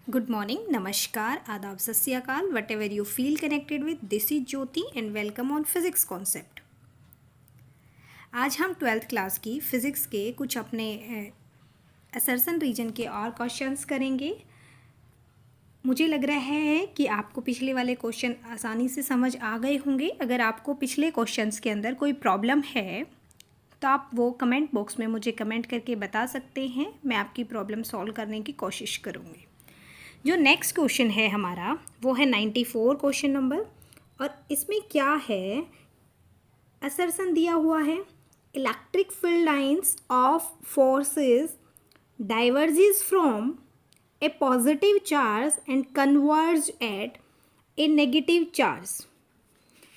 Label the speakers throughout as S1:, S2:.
S1: Good morning, नमस्कार, आदाब, सत श्री अकाल, what ever you feel connected with, this is Jyoti and welcome on physics concept. आज हम 12th क्लास की फ़िज़िक्स के कुछ अपने असर्शन रीजन के और क्वेश्चंस करेंगे। मुझे लग रहा है कि आपको पिछले वाले क्वेश्चन आसानी से समझ आ गए होंगे। अगर आपको पिछले क्वेश्चंस के अंदर कोई प्रॉब्लम है तो आप वो कमेंट बॉक्स में मुझे कमेंट करके बता सकते हैं। मैं आपकी प्रॉब्लम सॉल्व करने की कोशिश करूँगी। जो नेक्स्ट क्वेश्चन है हमारा वो है 94 क्वेश्चन नंबर, और इसमें क्या है, असर्शन दिया हुआ है electric field lines of forces diverges from A positive charge and converge eight A negative charge.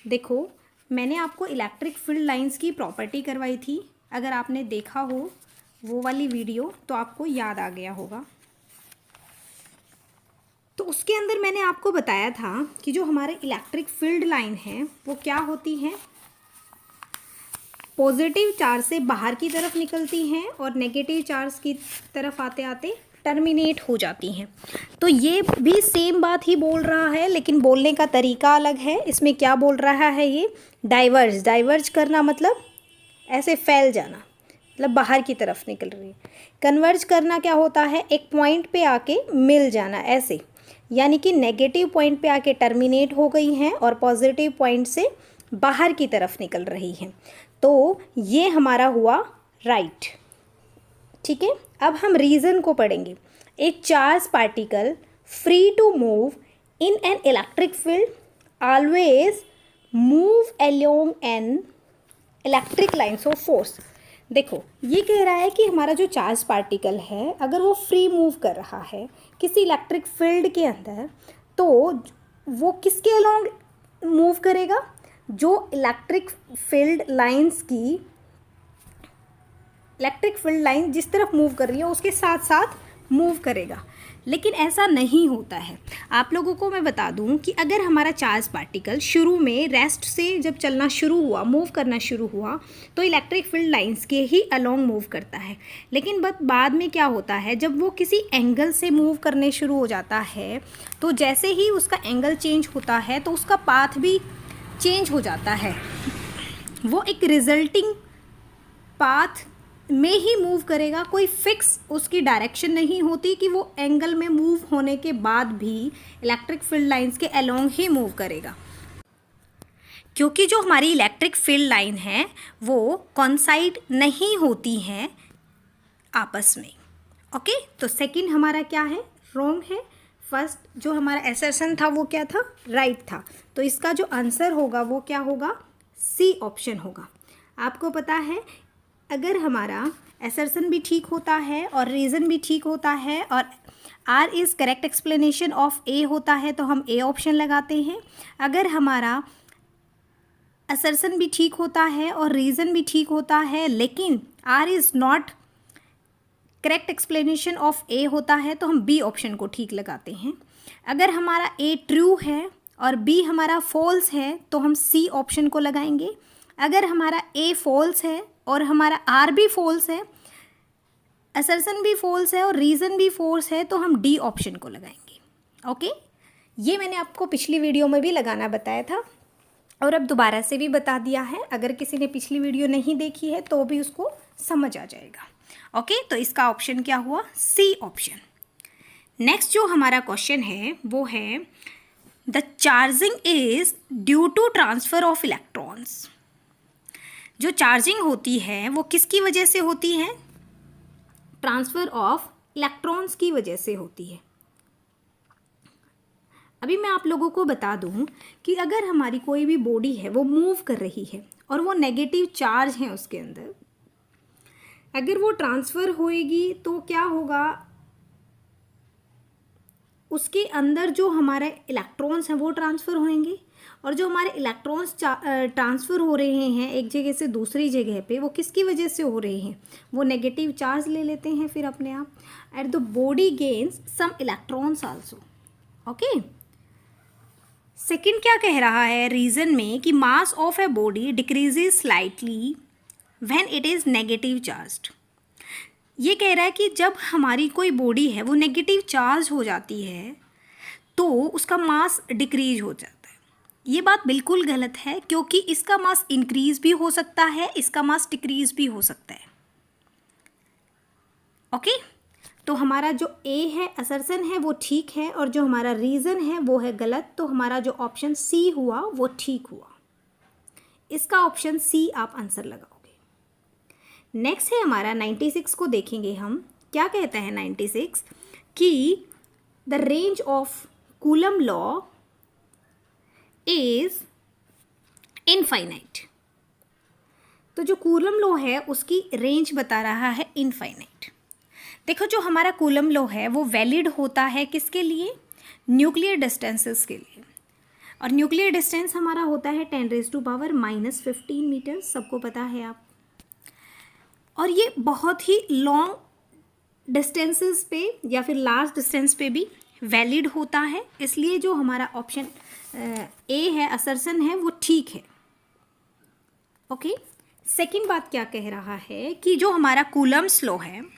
S1: देखो, मैंने आपको इलेक्ट्रिक फील्ड लाइंस की प्रॉपर्टी करवाई थी। अगर आपने देखा हो वो वाली वीडियो तो आपको याद आ गया होगा। तो उसके अंदर मैंने आपको बताया था कि जो हमारे इलेक्ट्रिक फील्ड लाइन है वो क्या होती हैं, पॉजिटिव चार्ज से बाहर की तरफ निकलती हैं और नेगेटिव चार्ज की तरफ आते आते टर्मिनेट हो जाती हैं। तो ये भी सेम बात ही बोल रहा है, लेकिन बोलने का तरीका अलग है। इसमें क्या बोल रहा है, ये डाइवर्ज, डाइवर्ज करना मतलब ऐसे फैल जाना, मतलब बाहर की तरफ निकल रही है। कन्वर्ज करना क्या होता है, एक पॉइंट पे आके मिल जाना, ऐसे, यानी कि नेगेटिव पॉइंट पे आके टर्मिनेट हो गई हैं और पॉजिटिव पॉइंट से बाहर की तरफ निकल रही हैं। तो ये हमारा हुआ राइट। ठीक है, अब हम रीज़न को पढ़ेंगे। A charge particle free to move in an electric field always move along an electric lines of force. देखो, ये कह रहा है कि हमारा जो चार्ज पार्टिकल है अगर वो फ्री मूव कर रहा है किसी इलेक्ट्रिक फील्ड के अंदर, तो वो किसके अलोंग मूव करेगा, जो इलेक्ट्रिक फील्ड लाइन जिस तरफ मूव कर रही है उसके साथ साथ मूव करेगा। लेकिन ऐसा नहीं होता है। आप लोगों को मैं बता दूं कि अगर हमारा चार्ज पार्टिकल शुरू में रेस्ट से जब चलना शुरू हुआ, मूव करना शुरू हुआ, तो इलेक्ट्रिक फील्ड लाइंस के ही अलोंग मूव करता है। लेकिन बाद में क्या होता है, जब वो किसी एंगल से मूव करने शुरू हो जाता है, तो जैसे ही उसका एंगल चेंज होता है तो उसका पाथ भी चेंज हो जाता है। वो एक रिजल्टिंग पाथ में ही मूव करेगा, कोई फिक्स उसकी डायरेक्शन नहीं होती कि वो एंगल में मूव होने के बाद भी इलेक्ट्रिक फील्ड लाइंस के अलोंग ही मूव करेगा, क्योंकि जो हमारी इलेक्ट्रिक फील्ड लाइन है वो कॉन्साइड नहीं होती हैं आपस में। ओके, तो सेकंड हमारा क्या है, रॉन्ग है। फर्स्ट जो हमारा असर्शन था वो क्या था, राइट था। तो इसका जो आंसर होगा वो क्या होगा, सी ऑप्शन होगा। आपको पता है, अगर हमारा असर्शन भी ठीक होता है और रीज़न भी ठीक होता है और R is correct explanation of A होता है तो हम ए ऑप्शन लगाते हैं। अगर हमारा असर्शन भी ठीक होता है और रीज़न भी ठीक होता है लेकिन R is not correct explanation of A होता है तो हम बी ऑप्शन को ठीक लगाते हैं। अगर हमारा ए ट्रू है और बी हमारा फॉल्स है तो हम सी ऑप्शन को लगाएंगे। अगर हमारा ए फॉल्स है और हमारा आर भी फॉल्स है, असर्शन भी फॉल्स है और रीज़न भी फॉल्स है, तो हम डी ऑप्शन को लगाएंगे। ओके, ये मैंने आपको पिछली वीडियो में भी लगाना बताया था और अब दोबारा से भी बता दिया है। अगर किसी ने पिछली वीडियो नहीं देखी है तो भी उसको समझ आ जाएगा। ओके, तो इसका ऑप्शन क्या हुआ, सी ऑप्शन। नेक्स्ट जो हमारा क्वेश्चन है वो है the charging is due to transfer of electrons. जो चार्जिंग होती है वो किसकी वजह से होती है, ट्रांसफ़र ऑफ इलेक्ट्रॉन्स की वजह से होती है। अभी मैं आप लोगों को बता दूं कि अगर हमारी कोई भी बॉडी है वो मूव कर रही है और वो नेगेटिव चार्ज है उसके अंदर, अगर वो ट्रांसफ़र होएगी तो क्या होगा, उसके अंदर जो हमारे इलेक्ट्रॉन्स हैं वो ट्रांसफ़र होंगे और जो हमारे इलेक्ट्रॉन्स ट्रांसफ़र हो रहे हैं एक जगह से दूसरी जगह पे, वो किसकी वजह से हो रहे हैं, वो नेगेटिव चार्ज ले लेते हैं फिर अपने आप। At the body gains some electrons also. Okay, second क्या कह रहा है रीज़न में कि mass of a body decreases slightly when it is negative charged. ये कह रहा है कि जब हमारी कोई बॉडी है वो नेगेटिव चार्ज हो जाती है तो उसका मास डिक्रीज हो जाता है। ये बात बिल्कुल गलत है, क्योंकि इसका मास इंक्रीज भी हो सकता है, इसका मास डिक्रीज भी हो सकता है। ओके, तो हमारा जो ए है असर्शन है वो ठीक है, और जो हमारा रीज़न है वो है गलत। तो हमारा जो ऑप्शन सी हुआ वो ठीक हुआ। इसका ऑप्शन सी आप आंसर लगाओगे। नेक्स्ट है हमारा 96 को देखेंगे हम। क्या कहता है 96 कि the range of coulomb law is infinite. तो जो कूलम लॉ है उसकी रेंज बता रहा है इनफाइनाइट। देखो, जो हमारा कूलम लॉ है वो वैलिड होता है किसके लिए? न्यूक्लियर डिस्टेंसेस के लिए। और न्यूक्लियर डिस्टेंस हमारा होता है 10⁻⁻15 मीटर, सबको पता है आप। और ये बहुत ही लॉन्ग डिस्टेंसेस पे या फिर लार्ज डिस्टेंस पे भी वैलिड होता है, इसलिए जो हमारा ऑप्शन ए है असर्शन है वो ठीक है। ओके, सेकंड बात क्या कह रहा है कि जो हमारा कूलम्स लॉ है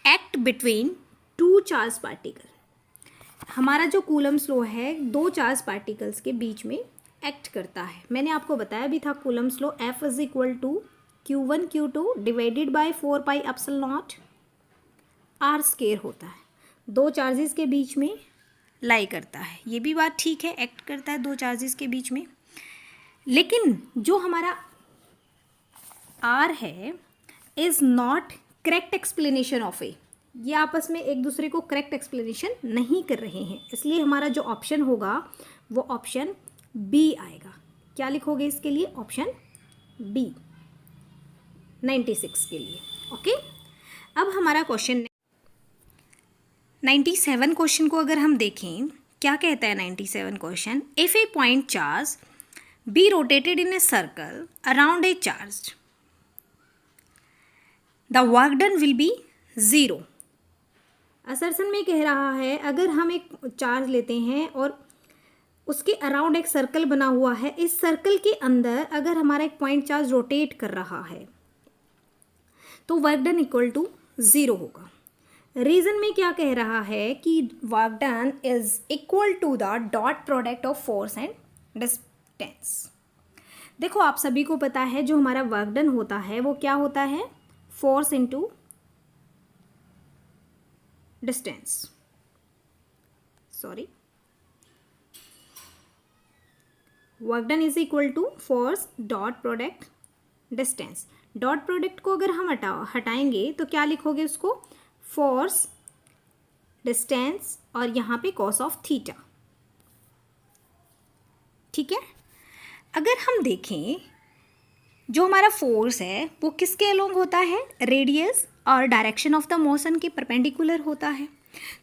S1: act between two charge particle. हमारा जो कूलम्स लॉ है दो चार्ज पार्टिकल्स के बीच में एक्ट करता है। मैंने आपको बताया भी था Coulomb's law F is equal to Q1 Q2 divided by 4πε0 R square होता है। दो चार्जेस के बीच में लाई करता है, ये भी बात ठीक है, एक्ट करता है दो चार्जेस के बीच में। लेकिन जो हमारा R है is not correct explanation of A. ये आपस में एक दूसरे को करेक्ट एक्सप्लेनेशन नहीं कर रहे हैं, इसलिए हमारा जो ऑप्शन होगा वो ऑप्शन बी आएगा। क्या लिखोगे इसके लिए? ऑप्शन बी 96 के लिए। ओके, अब हमारा क्वेश्चन 97 क्वेश्चन को अगर हम देखें, क्या कहता है 97 question? If a point charge be rotated in a circle around a charge the work done will be 0। Assertion में कह रहा है अगर हम एक चार्ज लेते हैं और उसके अराउंड एक सर्कल बना हुआ है, इस सर्कल के अंदर अगर हमारा एक पॉइंट चार्ज रोटेट कर रहा है तो वर्क डन इक्वल टू 0 होगा। रीजन में क्या कह रहा है कि work done is equal to the dot product of force and distance. देखो, आप सभी को पता है जो हमारा वर्क डन होता है वो क्या होता है? Force into distance, sorry, work done is equal to force dot product distance. Dot product को अगर हम हटाएंगे तो क्या लिखोगे उसको? फोर्स डिस्टेंस और यहाँ पे कॉस ऑफ थीटा। ठीक है, अगर हम देखें जो हमारा फोर्स है वो किसके अलोंग होता है? रेडियस और डायरेक्शन ऑफ द मोशन के परपेंडिकुलर होता है।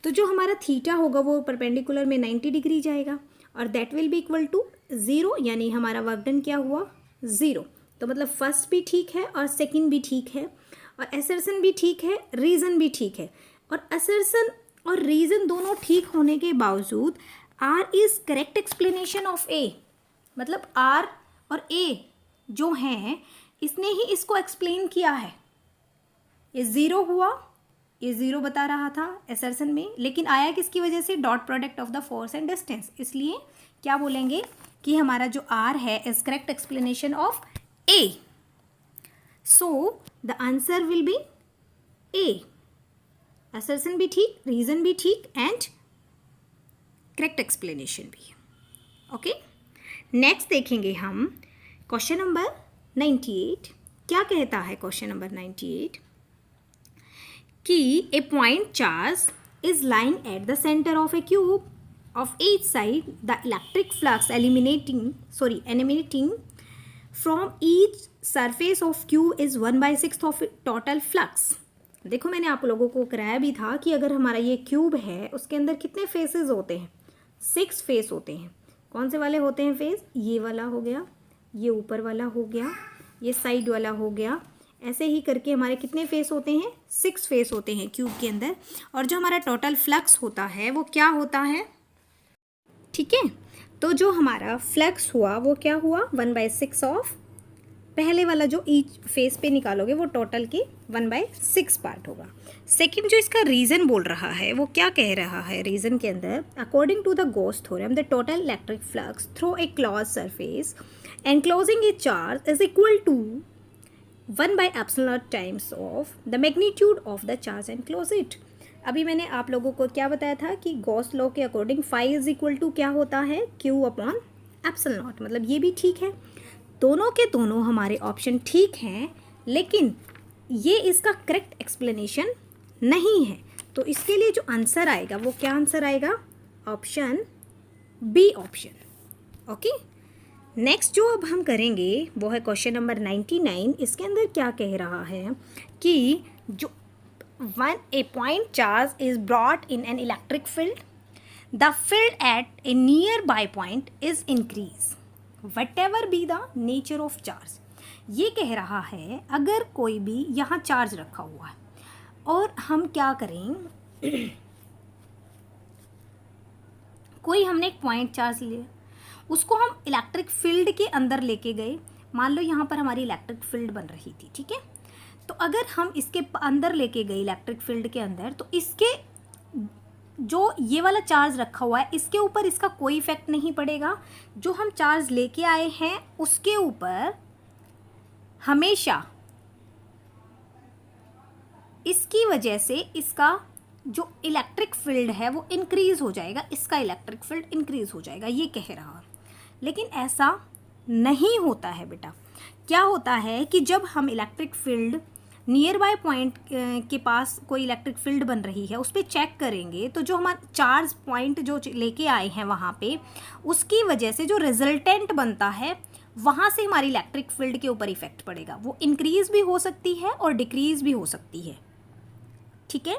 S1: तो जो हमारा थीटा होगा वो परपेंडिकुलर में 90 डिग्री जाएगा और that will be equal to 0, यानी हमारा वर्क डन क्या हुआ? 0। तो मतलब फर्स्ट भी ठीक है और सेकंड भी ठीक है और असर्शन भी ठीक है, रीज़न भी ठीक है। और असर्शन और रीज़न दोनों ठीक होने के बावजूद R is correct explanation of A। मतलब R और A जो हैं इसने ही इसको एक्सप्लेन किया है। ये 0 हुआ, ये 0 बता रहा था असर्शन में, लेकिन आया किसकी वजह से? Dot product of the force and distance. इसलिए क्या बोलेंगे कि हमारा जो R है is correct explanation of A। So the answer will be A। Assertion भी ठीक, रीजन भी ठीक एंड करेक्ट एक्सप्लेनेशन भी। ओके, नेक्स्ट देखेंगे हम क्वेश्चन नंबर 98। क्या कहता है क्वेश्चन नंबर 98 कि A point charge is lying at the centre of a cube of each side the electric flux emanating from each surface of cube is 1/6 of total flux। देखो, मैंने आप लोगों को कराया भी था कि अगर हमारा ये क्यूब है उसके अंदर कितने फेसेस होते हैं? 6 फेस होते हैं। कौन से वाले होते हैं फेस? ये वाला हो गया, ये ऊपर वाला हो गया, ये साइड वाला हो गया। ऐसे ही करके हमारे कितने फेस होते हैं? 6 फेस होते हैं क्यूब के अंदर। और जो हमारा टोटल फ्लक्स होता है वो क्या होता है? ठीक है, तो जो हमारा फ्लक्स हुआ वो क्या हुआ? 1/6 ऑफ पहले वाला जो ईच फेस पे निकालोगे वो टोटल के 1/6 पार्ट होगा। सेकंड जो इसका रीज़न बोल रहा है वो क्या कह रहा है रीज़न के अंदर, according to the Gauss theorem the total electric flux through a close surface enclosing a charge is equal to 1/ε times of the magnitude of the charge enclose it. अभी मैंने आप लोगों को क्या बताया था कि गॉस लॉ के according phi is equal to क्या होता है, Q अपॉन एप्सिलॉन, मतलब ये भी ठीक है। दोनों के दोनों हमारे ऑप्शन ठीक हैं, लेकिन ये इसका करेक्ट एक्सप्लेनेशन नहीं है। तो इसके लिए जो आंसर आएगा वो क्या आंसर आएगा, option B option. Okay, next जो अब हम करेंगे वो है क्वेश्चन नंबर 99। इसके अंदर क्या कह रहा है कि जो when a point charge is brought in an electric field, the field at a nearby point is increased, whatever be the nature of charge। ये कह रहा है अगर कोई भी यहाँ चार्ज रखा हुआ है और हम क्या करें कोई हमने एक पॉइंट चार्ज लिया, उसको हम इलेक्ट्रिक फील्ड के अंदर लेके गए। मान लो यहाँ पर हमारी इलेक्ट्रिक फील्ड बन रही थी, ठीक है। तो अगर हम इसके अंदर लेके गए इलेक्ट्रिक फील्ड के अंदर, तो इसके जो ये वाला चार्ज रखा हुआ है इसके ऊपर इसका कोई इफेक्ट नहीं पड़ेगा। जो हम चार्ज लेके आए हैं उसके ऊपर हमेशा इसकी वजह से इसका जो इलेक्ट्रिक फील्ड है वो इंक्रीज हो जाएगा, इसका इलेक्ट्रिक फील्ड इंक्रीज हो जाएगा, ये कह रहा है। लेकिन ऐसा नहीं होता है बेटा। क्या होता है कि जब हम electric field near by point के पास कोई इलेक्ट्रिक फील्ड बन रही है उस पर चेक करेंगे, तो जो हमारा चार्ज पॉइंट जो लेके आए हैं वहाँ पे, उसकी वजह से जो रिजल्टेंट बनता है वहाँ से हमारी इलेक्ट्रिक फील्ड के ऊपर इफेक्ट पड़ेगा। वो इंक्रीज भी हो सकती है और डिक्रीज भी हो सकती है, ठीक है।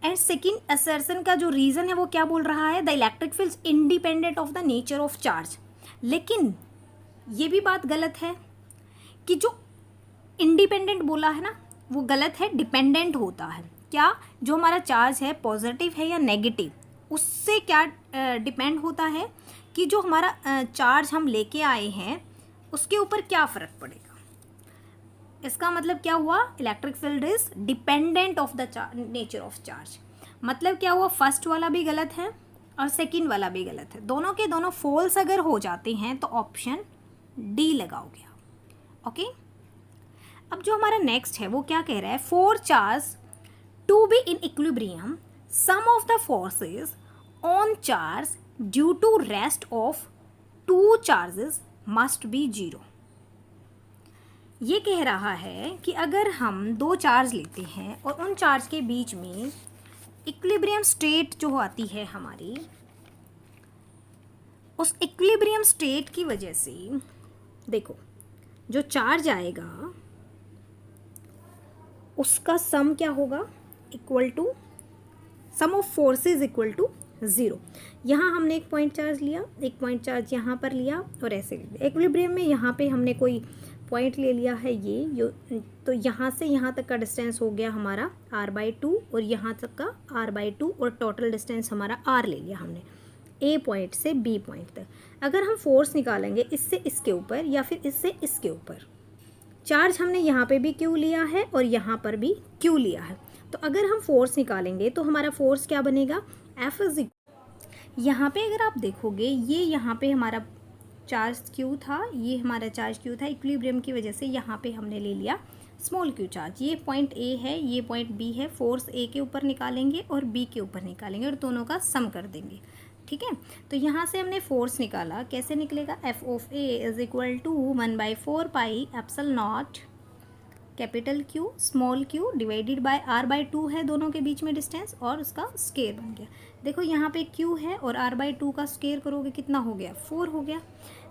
S1: एंड सेकेंड असर्शन का जो रीज़न है वो क्या बोल रहा है, the electric field independent of the nature of charge. लेकिन ये भी बात गलत है कि जो इंडिपेंडेंट बोला है ना वो गलत है, डिपेंडेंट होता है। क्या, जो हमारा चार्ज है पॉजिटिव है या नेगेटिव, उससे क्या डिपेंड होता है कि जो हमारा चार्ज हम लेके आए हैं उसके ऊपर क्या फ़र्क पड़ेगा। इसका मतलब क्या हुआ, electric field is dependent of the nature of charge. मतलब क्या हुआ, फर्स्ट वाला भी गलत है और सेकंड वाला भी गलत है। दोनों के दोनों फॉल्स अगर हो जाते हैं तो ऑप्शन डी लगाओगे आप। ओके, अब जो हमारा नेक्स्ट है वो क्या कह रहा है, for charge to be in equilibrium sum of the forces on charge due to rest of two charges must be zero. ये कह रहा है कि अगर हम दो चार्ज लेते हैं और उन चार्ज के बीच में इक्विलिब्रियम स्टेट जो आती है हमारी, उस इक्विलिब्रियम स्टेट की वजह से देखो जो चार्ज आएगा उसका सम क्या होगा, equal to sum of forces equal to zero. यहाँ हमने एक पॉइंट चार्ज लिया, एक पॉइंट चार्ज यहाँ पर लिया और ऐसे लिया। इक्विलिब्रियम में यहाँ पे हमने कोई पॉइंट ले लिया है ये तो यहाँ से यहाँ तक का डिस्टेंस हो गया हमारा r/2 और यहाँ तक का r/2 और टोटल डिस्टेंस हमारा r ले लिया हमने A पॉइंट से B पॉइंट तक। अगर हम फोर्स निकालेंगे इससे इसके ऊपर या फिर इससे इसके ऊपर, चार्ज हमने यहाँ पे भी Q लिया है और यहाँ पर भी Q लिया है, तो अगर हम फोर्स निकालेंगे तो हमारा फोर्स क्या बनेगा, F इज यहाँ पे अगर आप देखोगे ये यहाँ पे हमारा चार्ज Q था, ये हमारा चार्ज Q था, इक्विलिब्रियम की वजह से यहाँ पे हमने ले लिया स्मॉल q चार्ज। ये पॉइंट A है, ये पॉइंट B है, फोर्स A के ऊपर निकालेंगे और B के ऊपर निकालेंगे और दोनों का सम कर देंगे, ठीक है। तो यहाँ से हमने फोर्स निकाला, कैसे निकलेगा, F of A is equal to 1/4 pi epsilon naught capital Q small q divided by r/2 है दोनों के बीच में डिस्टेंस और उसका स्केयर बन गया। देखो यहाँ पे Q है और r/2 का स्केयर करोगे कितना हो गया, 4 हो गया।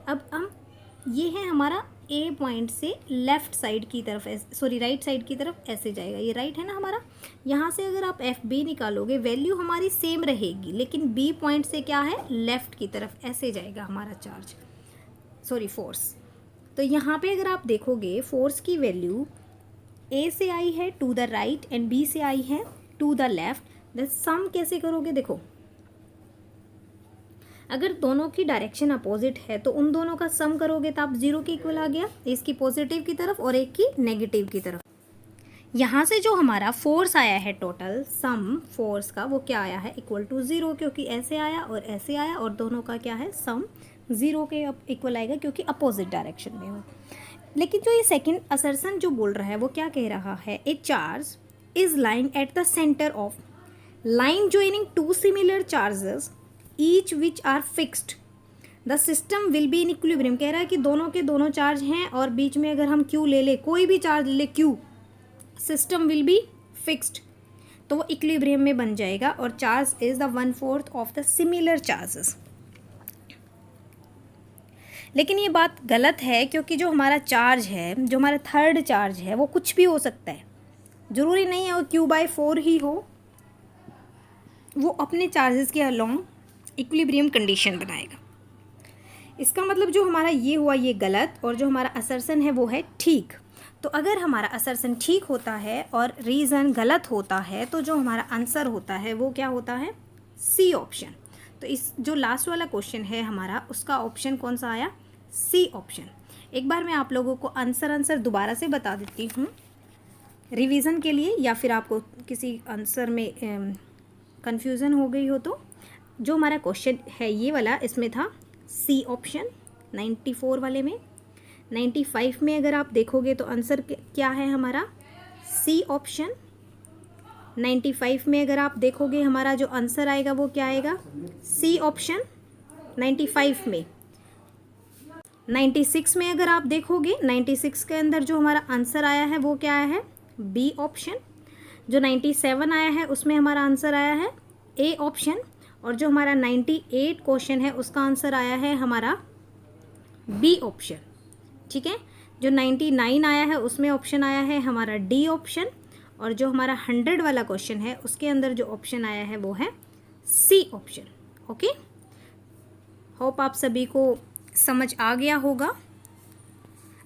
S1: अब हम ये है हमारा A पॉइंट से लेफ़्ट साइड की तरफ, सॉरी राइट साइड की तरफ ऐसे जाएगा, ये राइट है ना हमारा। यहाँ से अगर आप FB निकालोगे वैल्यू हमारी सेम रहेगी, लेकिन B पॉइंट से क्या है, लेफ़्ट की तरफ ऐसे जाएगा हमारा चार्ज, सॉरी फोर्स। तो यहाँ पे अगर आप देखोगे फोर्स की वैल्यू A से आई है to the right and B से आई है to the left. The sum कैसे करोगे, देखो अगर दोनों की डायरेक्शन अपोजिट है तो उन दोनों का सम करोगे तो आप 0 के इक्वल आ गया, इसकी पॉजिटिव की तरफ और एक की नेगेटिव की तरफ। यहाँ से जो हमारा फोर्स आया है टोटल सम फोर्स का वो क्या आया है, इक्वल टू 0, क्योंकि ऐसे आया और ऐसे आया और दोनों का क्या है सम 0 के इक्वल आएगा क्योंकि अपोजिट डायरेक्शन में हो। लेकिन जो ये सेकंड असर्शन जो बोल रहा है वो क्या कह रहा है, a charge is lying at the centre of line joining two similar charges each which are fixed the system will be in equilibrium. कह रहा है कि दोनों के दोनों चार्ज हैं और बीच में अगर हम क्यू ले ले, कोई भी चार्ज ले Q, system will be fixed, तो वो इक्विलिब्रियम में बन जाएगा और charge is the 1/4 of the similar charges. लेकिन ये बात गलत है क्योंकि जो हमारा चार्ज है, जो हमारा थर्ड चार्ज है वो कुछ भी हो सकता है, ज़रूरी नहीं है वो Q/4 ही हो, वो अपने चार्जेस के अलोंग इक्विलिब्रियम कंडीशन बनाएगा। इसका मतलब जो हमारा ये हुआ ये गलत और जो हमारा असर्शन है वो है ठीक। तो अगर हमारा असर्शन ठीक होता है और रीज़न गलत होता है तो जो हमारा आंसर होता है वो क्या होता है, सी ऑप्शन। तो इस जो लास्ट वाला क्वेश्चन है हमारा उसका ऑप्शन कौन सा आया, सी ऑप्शन। एक बार मैं आप लोगों को आंसर दोबारा से बता देती हूँ रिवीजन के लिए, या फिर आपको किसी आंसर में कन्फ्यूज़न हो गई हो तो। जो हमारा क्वेश्चन है ये वाला, इसमें था सी ऑप्शन 94 वाले में। 95 में अगर आप देखोगे तो आंसर क्या है हमारा, सी ऑप्शन। 95 में अगर आप देखोगे हमारा जो आंसर आएगा वो क्या आएगा, सी ऑप्शन 95 में। 96 में अगर आप देखोगे, 96 के अंदर जो हमारा आंसर आया है वो क्या आया है, बी ऑप्शन। जो 97 आया है उसमें हमारा आंसर आया है ए ऑप्शन। और जो हमारा 98 क्वेश्चन है उसका आंसर आया है हमारा बी ऑप्शन। ठीक है, जो 99 आया है उसमें ऑप्शन आया है हमारा डी ऑप्शन। और जो हमारा 100 वाला क्वेश्चन है उसके अंदर जो ऑप्शन आया है वो है सी ऑप्शन। ओके, होप आप सभी को समझ आ गया होगा।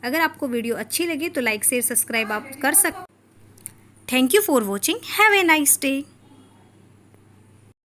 S1: अगर आपको वीडियो अच्छी लगे तो लाइक शेयर सब्सक्राइब आप कर सकते। Thank you for watching, have a nice day.